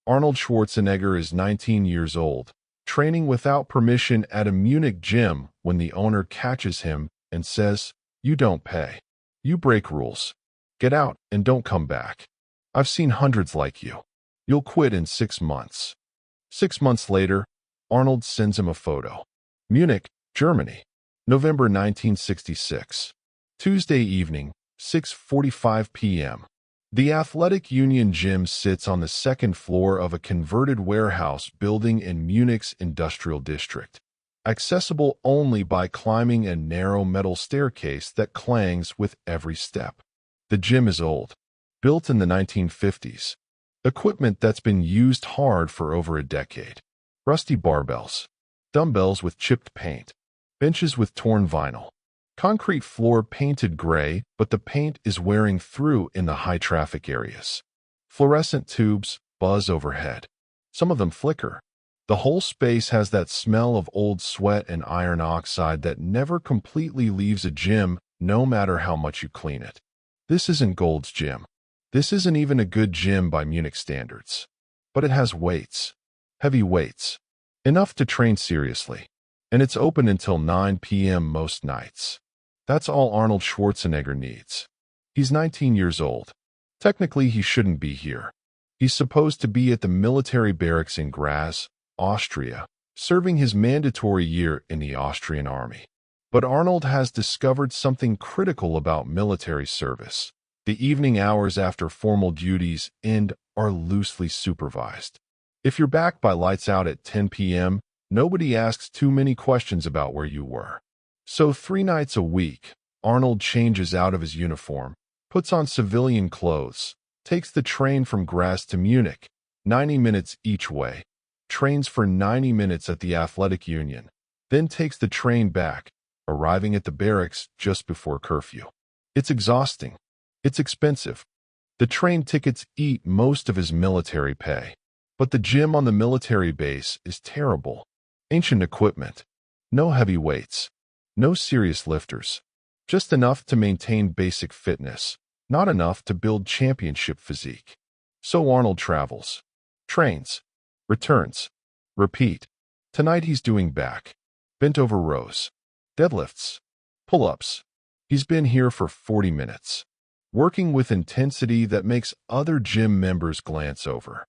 Arnold Schwarzenegger is 19 years old, training without permission at a Munich gym when the owner catches him and says, "You don't pay. You break rules. Get out and don't come back. I've seen hundreds like you. You'll quit in 6 months." 6 months later, Arnold sends him a photo. Munich, Germany, November 1966. Tuesday evening, 6:45 p.m. The Athletic Union gym sits on the second floor of a converted warehouse building in Munich's industrial district, accessible only by climbing a narrow metal staircase that clangs with every step. The gym is old, built in the 1950s. Equipment that's been used hard for over a decade. Rusty barbells, dumbbells with chipped paint, benches with torn vinyl. Concrete floor painted gray, but the paint is wearing through in the high-traffic areas. Fluorescent tubes buzz overhead. Some of them flicker. The whole space has that smell of old sweat and iron oxide that never completely leaves a gym, no matter how much you clean it. This isn't Gold's Gym. This isn't even a good gym by Munich standards. But it has weights. Heavy weights. Enough to train seriously. And it's open until 9 p.m. most nights. That's all Arnold Schwarzenegger needs. He's 19 years old. Technically, he shouldn't be here. He's supposed to be at the military barracks in Graz, Austria, serving his mandatory year in the Austrian army. But Arnold has discovered something critical about military service. The evening hours after formal duties end are loosely supervised. If you're back by lights out at 10 p.m., nobody asks too many questions about where you were. So 3 nights a week, Arnold changes out of his uniform, puts on civilian clothes, takes the train from Graz to Munich, 90 minutes each way, trains for 90 minutes at the Athletic Union, then takes the train back, arriving at the barracks just before curfew. It's exhausting. It's expensive. The train tickets eat most of his military pay. But the gym on the military base is terrible. Ancient equipment. No heavy weights. No serious lifters. Just enough to maintain basic fitness. Not enough to build championship physique. So Arnold travels. Trains. Returns. Repeat. Tonight he's doing back. Bent over rows. Deadlifts. Pull-ups. He's been here for 40 minutes. Working with intensity that makes other gym members glance over.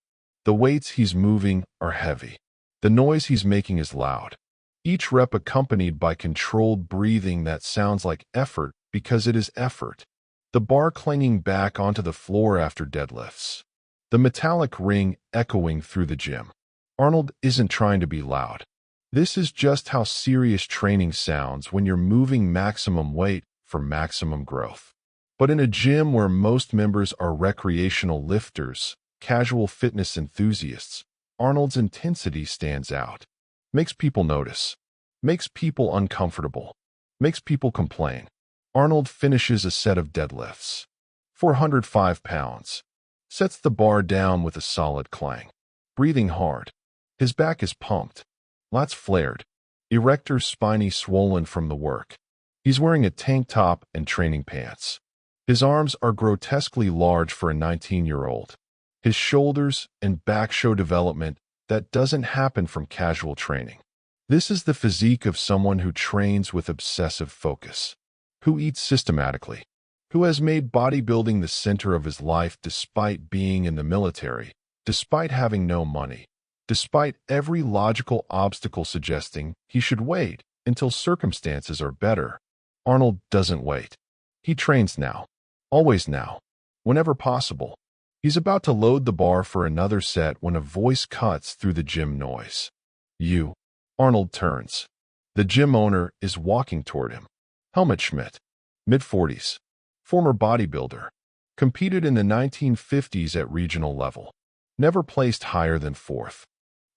The weights he's moving are heavy. The noise he's making is loud. Each rep accompanied by controlled breathing that sounds like effort because it is effort. The bar clanging back onto the floor after deadlifts. The metallic ring echoing through the gym. Arnold isn't trying to be loud. This is just how serious training sounds when you're moving maximum weight for maximum growth. But in a gym where most members are recreational lifters, casual fitness enthusiasts, Arnold's intensity stands out. Makes people notice. Makes people uncomfortable. Makes people complain. Arnold finishes a set of deadlifts. 405 pounds. Sets the bar down with a solid clang. Breathing hard. His back is pumped. Lats flared. Erectors spiny swollen from the work. He's wearing a tank top and training pants. His arms are grotesquely large for a 19-year-old. His shoulders and back show development that doesn't happen from casual training. This is the physique of someone who trains with obsessive focus, who eats systematically, who has made bodybuilding the center of his life despite being in the military, despite having no money, despite every logical obstacle suggesting he should wait until circumstances are better. Arnold doesn't wait. He trains now, always now, whenever possible. He's about to load the bar for another set when a voice cuts through the gym noise. "You." Arnold turns. The gym owner is walking toward him. Helmet Schmidt, mid-40s, former bodybuilder, competed in the 1950s at regional level, never placed higher than 4th.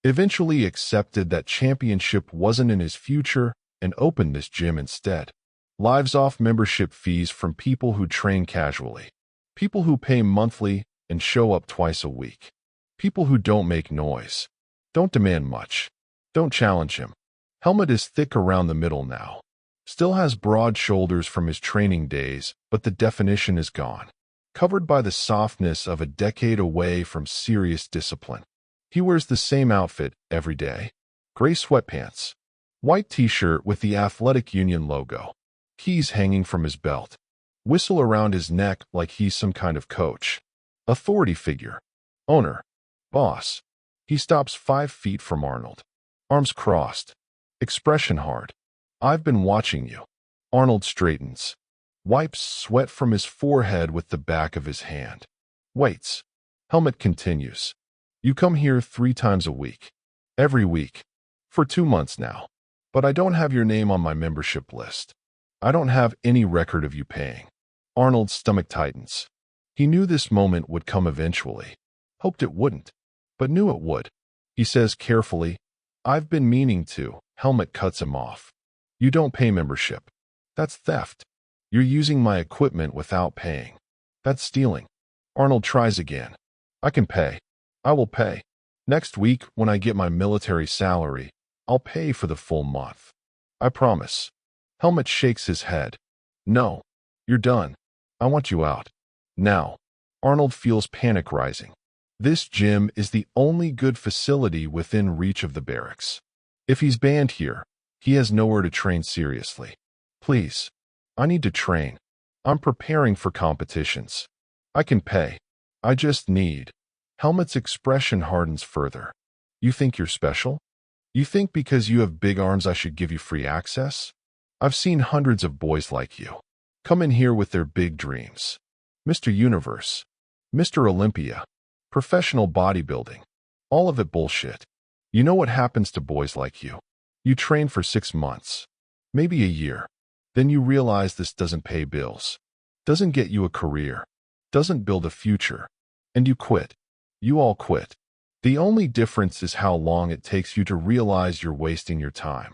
Eventually accepted that championship wasn't in his future and opened this gym instead. Lives off membership fees from people who train casually, people who pay monthly and show up twice a week. People who don't make noise, don't demand much, don't challenge him. Helmet is thick around the middle now. Still has broad shoulders from his training days, but the definition is gone. Covered by the softness of a decade away from serious discipline. He wears the same outfit every day. Gray sweatpants, white t-shirt with the Athletic Union logo, keys hanging from his belt, whistle around his neck like he's some kind of coach. Authority figure. Owner. Boss. He stops 5 feet from Arnold. Arms crossed. Expression hard. I've been watching you. Arnold straightens. Wipes sweat from his forehead with the back of his hand. Waits. Helmet continues. You come here 3 times a week. Every week. For 2 months now. But I don't have your name on my membership list. I don't have any record of you paying. Arnold's stomach tightens. He knew this moment would come eventually. Hoped it wouldn't, but knew it would. He says carefully, I've been meaning to. Helmet cuts him off. You don't pay membership. That's theft. You're using my equipment without paying. That's stealing. Arnold tries again. I can pay. I will pay. Next week, when I get my military salary, I'll pay for the full month. I promise. Helmet shakes his head. No. You're done. I want you out. Now. Arnold feels panic rising. This gym is the only good facility within reach of the barracks. If he's banned here, he has nowhere to train seriously. Please. I need to train. I'm preparing for competitions. I can pay. I just need. Helmet's expression hardens further. You think you're special? You think because you have big arms I should give you free access? I've seen hundreds of boys like you come in here with their big dreams. Mr. Universe, Mr. Olympia, professional bodybuilding, all of it bullshit. You know what happens to boys like you? You train for 6 months, maybe a year. Then you realize this doesn't pay bills, doesn't get you a career, doesn't build a future, and you quit. You all quit. The only difference is how long it takes you to realize you're wasting your time.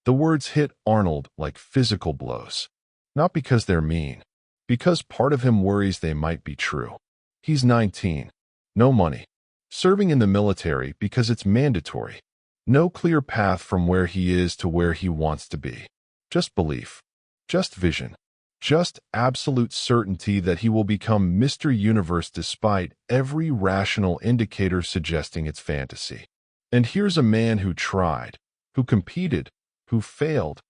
The words hit Arnold like physical blows. Not because they're mean, because part of him worries they might be true. He's 19. No money. Serving in the military because it's mandatory. No clear path from where he is to where he wants to be. Just belief. Just vision. Just absolute certainty that he will become Mr. Universe despite every rational indicator suggesting it's fantasy. And here's a man who tried, who competed, who failed,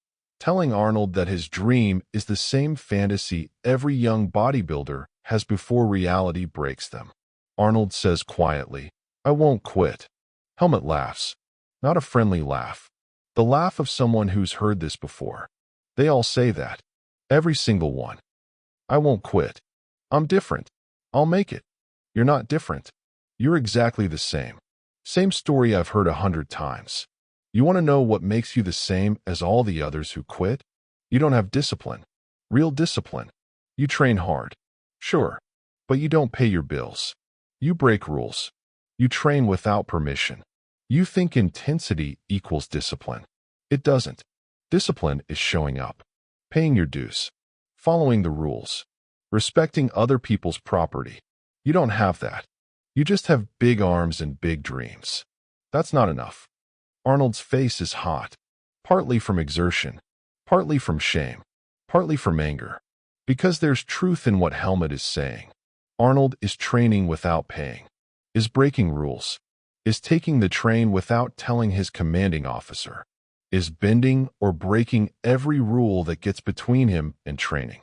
telling Arnold that his dream is the same fantasy every young bodybuilder has before reality breaks them. Arnold says quietly, I won't quit. Helmet laughs. Not a friendly laugh. The laugh of someone who's heard this before. They all say that. Every single one. I won't quit. I'm different. I'll make it. You're not different. You're exactly the same. Same story I've heard 100 times. You want to know what makes you the same as all the others who quit? You don't have discipline. Real discipline. You train hard. Sure. But you don't pay your bills. You break rules. You train without permission. You think intensity equals discipline. It doesn't. Discipline is showing up. Paying your dues. Following the rules. Respecting other people's property. You don't have that. You just have big arms and big dreams. That's not enough. Arnold's face is hot. Partly from exertion. Partly from shame. Partly from anger. Because there's truth in what Helmet is saying. Arnold is training without paying. Is breaking rules. Is taking the train without telling his commanding officer. Is bending or breaking every rule that gets between him and training.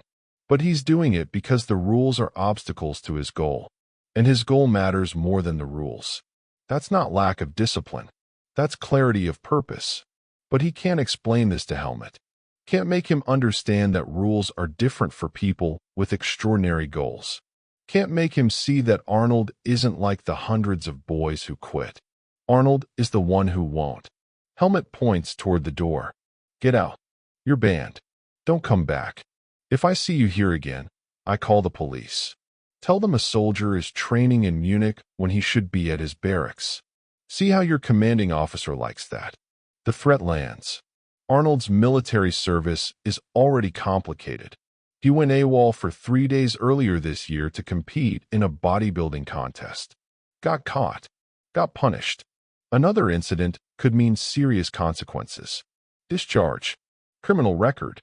But he's doing it because the rules are obstacles to his goal. And his goal matters more than the rules. That's not lack of discipline. That's clarity of purpose. But he can't explain this to Helmet. Can't make him understand that rules are different for people with extraordinary goals. Can't make him see that Arnold isn't like the hundreds of boys who quit. Arnold is the one who won't. Helmet points toward the door. Get out. You're banned. Don't come back. If I see you here again, I call the police. Tell them a soldier is training in Munich when he should be at his barracks. See how your commanding officer likes that. The threat lands. Arnold's military service is already complicated. He went AWOL for 3 days earlier this year to compete in a bodybuilding contest. Got caught. Got punished. Another incident could mean serious consequences. Discharge. Criminal record.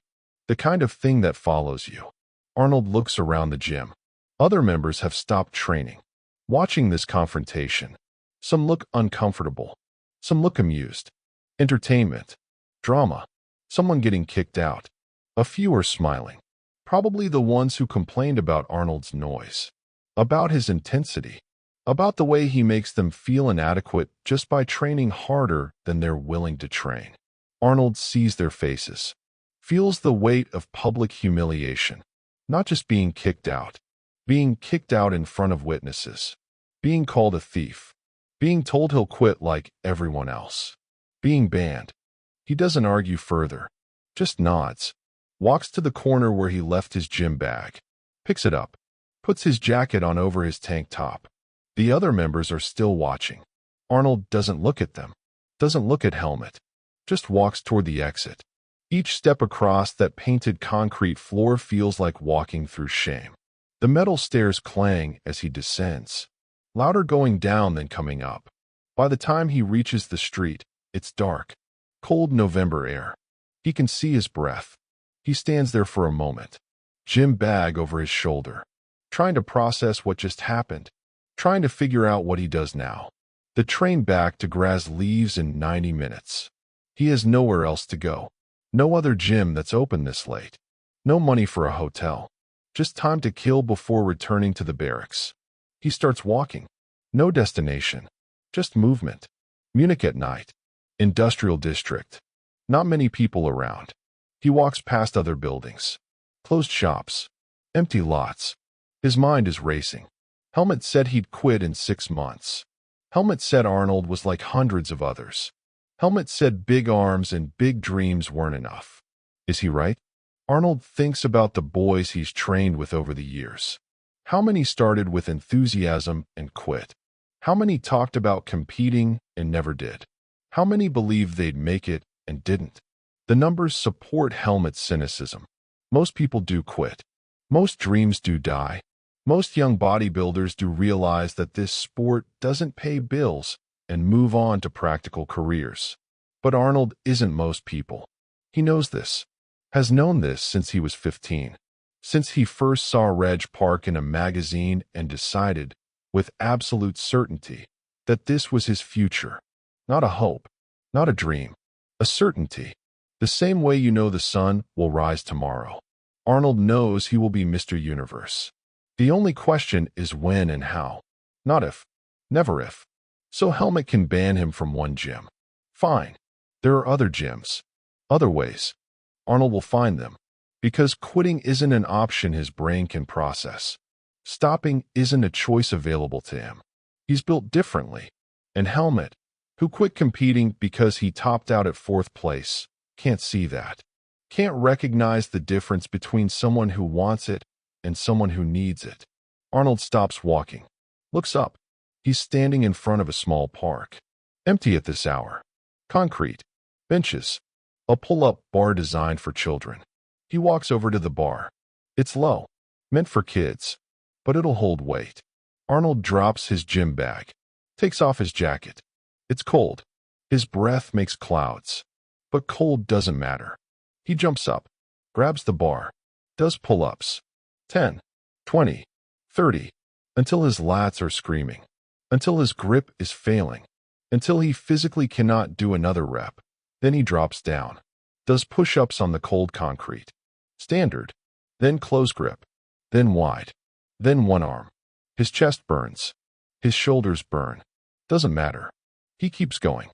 The kind of thing that follows you. Arnold looks around the gym. Other members have stopped training. Watching this confrontation. Some look uncomfortable. Some look amused. Entertainment. Drama. Someone getting kicked out. A few are smiling. Probably the ones who complained about Arnold's noise. About his intensity. About the way he makes them feel inadequate just by training harder than they're willing to train. Arnold sees their faces. Feels the weight of public humiliation. Not just being kicked out. Being kicked out in front of witnesses. Being called a thief. Being told he'll quit like everyone else. Being banned. He doesn't argue further. Just nods. Walks to the corner where he left his gym bag. Picks it up. Puts his jacket on over his tank top. The other members are still watching. Arnold doesn't look at them. Doesn't look at Helmet. Just walks toward the exit. Each step across that painted concrete floor feels like walking through shame. The metal stairs clang as he descends. Louder going down than coming up. By the time he reaches the street, it's dark. Cold November air. He can see his breath. He stands there for a moment. Gym bag over his shoulder. Trying to process what just happened. Trying to figure out what he does now. The train back to Graz leaves in 90 minutes. He has nowhere else to go. No other gym that's open this late. No money for a hotel. Just time to kill before returning to the barracks. He starts walking. No destination. Just movement. Munich at night. Industrial district. Not many people around. He walks past other buildings. Closed shops. Empty lots. His mind is racing. Helmet said he'd quit in 6 months. Helmet said Arnold was like hundreds of others. Helmet said big arms and big dreams weren't enough. Is he right? Arnold thinks about the boys he's trained with over the years. How many started with enthusiasm and quit? How many talked about competing and never did? How many believed they'd make it and didn't? The numbers support Helmet's cynicism. Most people do quit. Most dreams do die. Most young bodybuilders do realize that this sport doesn't pay bills and move on to practical careers. But Arnold isn't most people. He knows this. Has known this since he was 15. Since he first saw Reg Park in a magazine and decided, with absolute certainty, that this was his future. Not a hope. Not a dream. A certainty. The same way you know the sun will rise tomorrow. Arnold knows he will be Mr. Universe. The only question is when and how. Not if. Never if. So Helmet can ban him from one gym. Fine. There are other gyms. Other ways. Arnold will find them. Because quitting isn't an option his brain can process. Stopping isn't a choice available to him. He's built differently. And Helmet, who quit competing because he topped out at 4th place, can't see that. Can't recognize the difference between someone who wants it and someone who needs it. Arnold stops walking. Looks up. He's standing in front of a small park. Empty at this hour. Concrete. Benches. A pull-up bar designed for children. He walks over to the bar. It's low. Meant for kids. But it'll hold weight. Arnold drops his gym bag. Takes off his jacket. It's cold. His breath makes clouds. But cold doesn't matter. He jumps up. Grabs the bar. Does pull-ups. 10. 20. 30. Until his lats are screaming. Until his grip is failing. Until he physically cannot do another rep. Then he drops down. Does push-ups on the cold concrete. Standard. Then close grip. Then wide. Then one arm. His chest burns. His shoulders burn. Doesn't matter. He keeps going.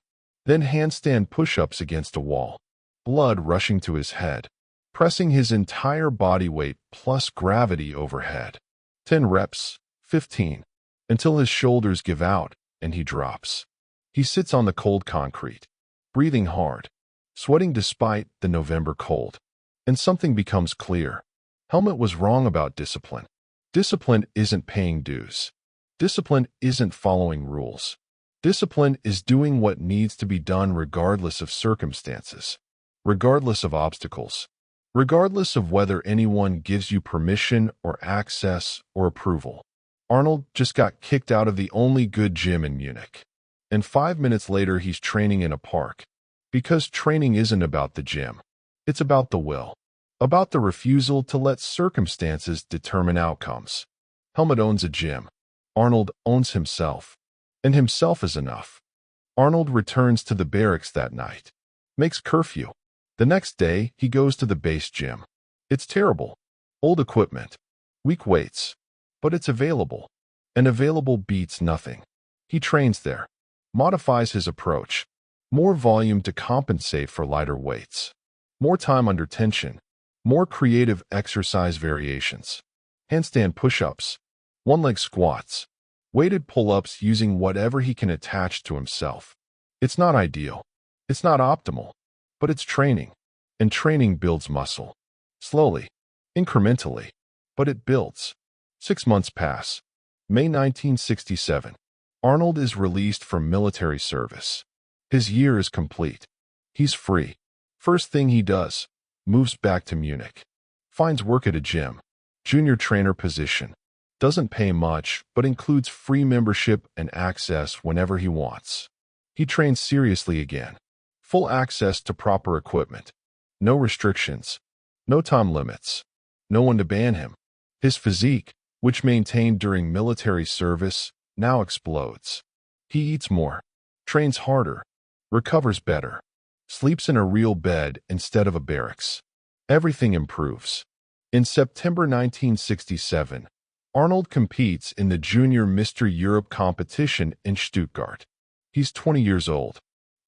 Then handstand push-ups against a wall. Blood rushing to his head. Pressing his entire body weight plus gravity overhead. 10 reps. 15. Until his shoulders give out and he drops. He sits on the cold concrete. Breathing hard. Sweating despite the November cold. And something becomes clear. Helmet was wrong about discipline. Discipline isn't paying dues. Discipline isn't following rules. Discipline is doing what needs to be done regardless of circumstances. Regardless of obstacles. Regardless of whether anyone gives you permission or access or approval. Arnold just got kicked out of the only good gym in Munich. And 5 minutes later he's training in a park. Because training isn't about the gym. It's about the will. About the refusal to let circumstances determine outcomes. Helmet owns a gym. Arnold owns himself. and himself is enough. Arnold returns to the barracks that night. Makes curfew. The next day, he goes to the base gym. It's terrible. Old equipment. Weak weights. But it's available. And available beats nothing. He trains there. Modifies his approach. More volume to compensate for lighter weights. More time under tension. More creative exercise variations. Handstand push-ups. One-leg squats. Weighted pull-ups using whatever he can attach to himself. It's not ideal. It's not optimal. But it's training. And training builds muscle. Slowly. Incrementally. But it builds. 6 months pass. May 1967. Arnold is released from military service. His year is complete. He's free. First thing he does, moves back to Munich. Finds work at a gym. Junior trainer position. Doesn't pay much, but includes free membership and access whenever he wants. He trains seriously again. Full access to proper equipment. No restrictions. No time limits. No one to ban him. His physique, which maintained during military service, now explodes. He eats more. Trains harder. Recovers better. Sleeps in a real bed instead of a barracks. Everything improves. In September 1967, Arnold competes in the Junior Mr. Europe competition in Stuttgart. He's 20 years old.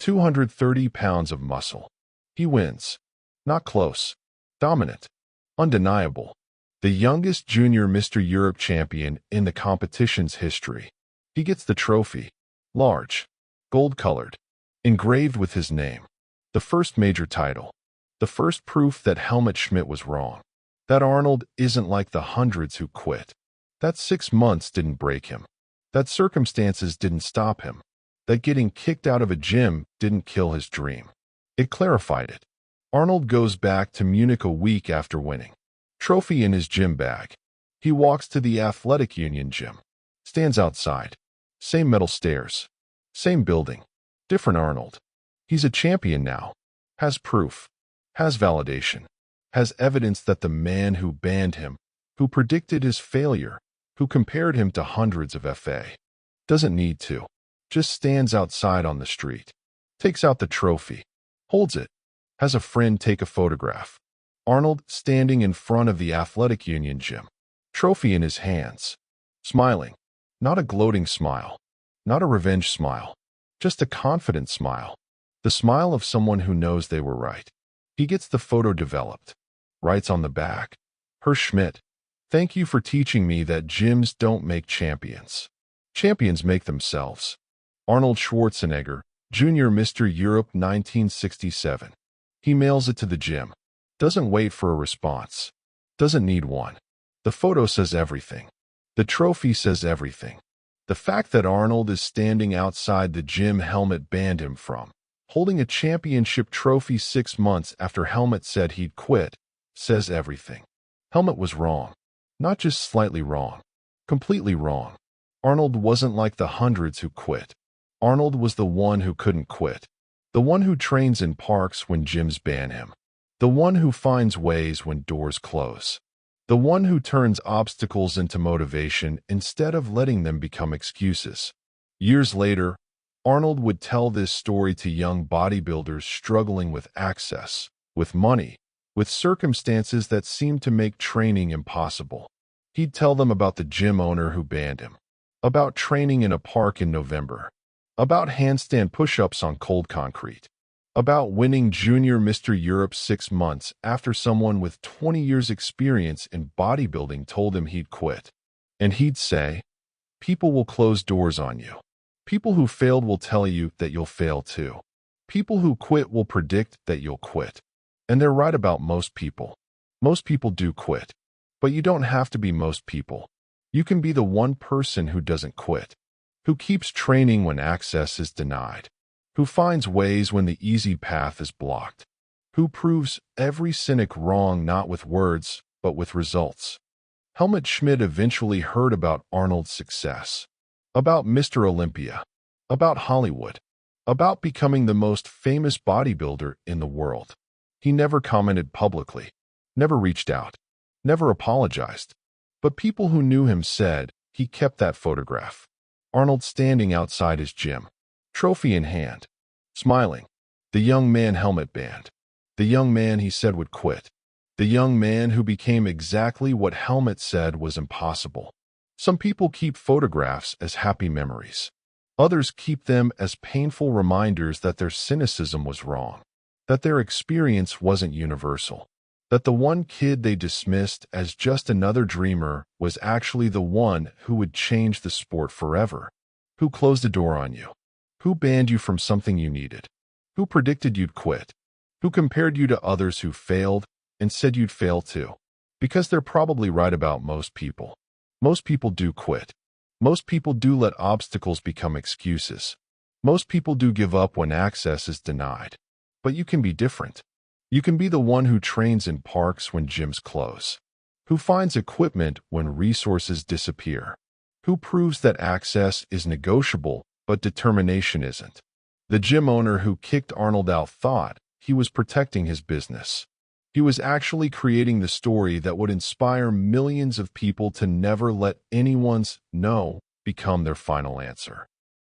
230 pounds of muscle. He wins. Not close. Dominant. Undeniable. The youngest Junior Mr. Europe champion in the competition's history. He gets the trophy. Large. Gold-colored. Engraved with his name. The first major title. The first proof that Helmet Schmidt was wrong. That Arnold isn't like the hundreds who quit. That 6 months didn't break him. That circumstances didn't stop him. That getting kicked out of a gym didn't kill his dream. It clarified it. Arnold goes back to Munich a week after winning. Trophy in his gym bag. He walks to the athletic union gym. Stands outside. Same metal stairs. Same building. Different Arnold. He's a champion now. Has proof. Has validation. Has evidence that the man who banned him, who predicted his failure, who compared him to hundreds of FA, doesn't need to. Just stands outside on the street. Takes out the trophy. Holds it. Has a friend take a photograph. Arnold standing in front of the athletic union gym. Trophy in his hands. Smiling. Not a gloating smile. Not a revenge smile. Just a confident smile. The smile of someone who knows they were right. He gets the photo developed. Writes on the back. Herr Schmidt, thank you for teaching me that gyms don't make champions. Champions make themselves. Arnold Schwarzenegger, Junior Mr. Europe 1967. He mails it to the gym. Doesn't wait for a response. Doesn't need one. The photo says everything. The trophy says everything. The fact that Arnold is standing outside the gym Helmet banned him from, holding a championship trophy 6 months after Helmet said he'd quit, says everything. Helmet was wrong. Not just slightly wrong. Completely wrong. Arnold wasn't like the hundreds who quit. Arnold was the one who couldn't quit. The one who trains in parks when gyms ban him. The one who finds ways when doors close. The one who turns obstacles into motivation instead of letting them become excuses. Years later, Arnold would tell this story to young bodybuilders struggling with access, with money, with circumstances that seemed to make training impossible. He'd tell them about the gym owner who banned him, about training in a park in November, about handstand push-ups on cold concrete, about winning Junior Mr. Europe 6 months after someone with 20 years experience in bodybuilding told him he'd quit. And he'd say, people will close doors on you. People who failed will tell you that you'll fail too. People who quit will predict that you'll quit. And they're right about most people. Most people do quit. But you don't have to be most people. You can be the one person who doesn't quit, who keeps training when access is denied, who finds ways when the easy path is blocked, who proves every cynic wrong not with words, but with results. Helmet Schmidt eventually heard about Arnold's success, about Mr. Olympia, about Hollywood, about becoming the most famous bodybuilder in the world. He never commented publicly, never reached out, never apologized. But people who knew him said he kept that photograph. Arnold standing outside his gym, trophy in hand, smiling. The young man helmet banned. The young man he said would quit. The young man who became exactly what Helmet said was impossible. Some people keep photographs as happy memories. Others keep them as painful reminders that their cynicism was wrong, that their experience wasn't universal, that the one kid they dismissed as just another dreamer was actually the one who would change the sport forever, who closed the door on you, who banned you from something you needed, who predicted you'd quit, who compared you to others who failed and said you'd fail too. Because they're probably right about most people. Most people do quit. Most people do let obstacles become excuses. Most people do give up when access is denied. But you can be different. You can be the one who trains in parks when gyms close, who finds equipment when resources disappear, who proves that access is negotiable but determination isn't. The gym owner who kicked Arnold out thought he was protecting his business. He was actually creating the story that would inspire millions of people to never let anyone's no become their final answer.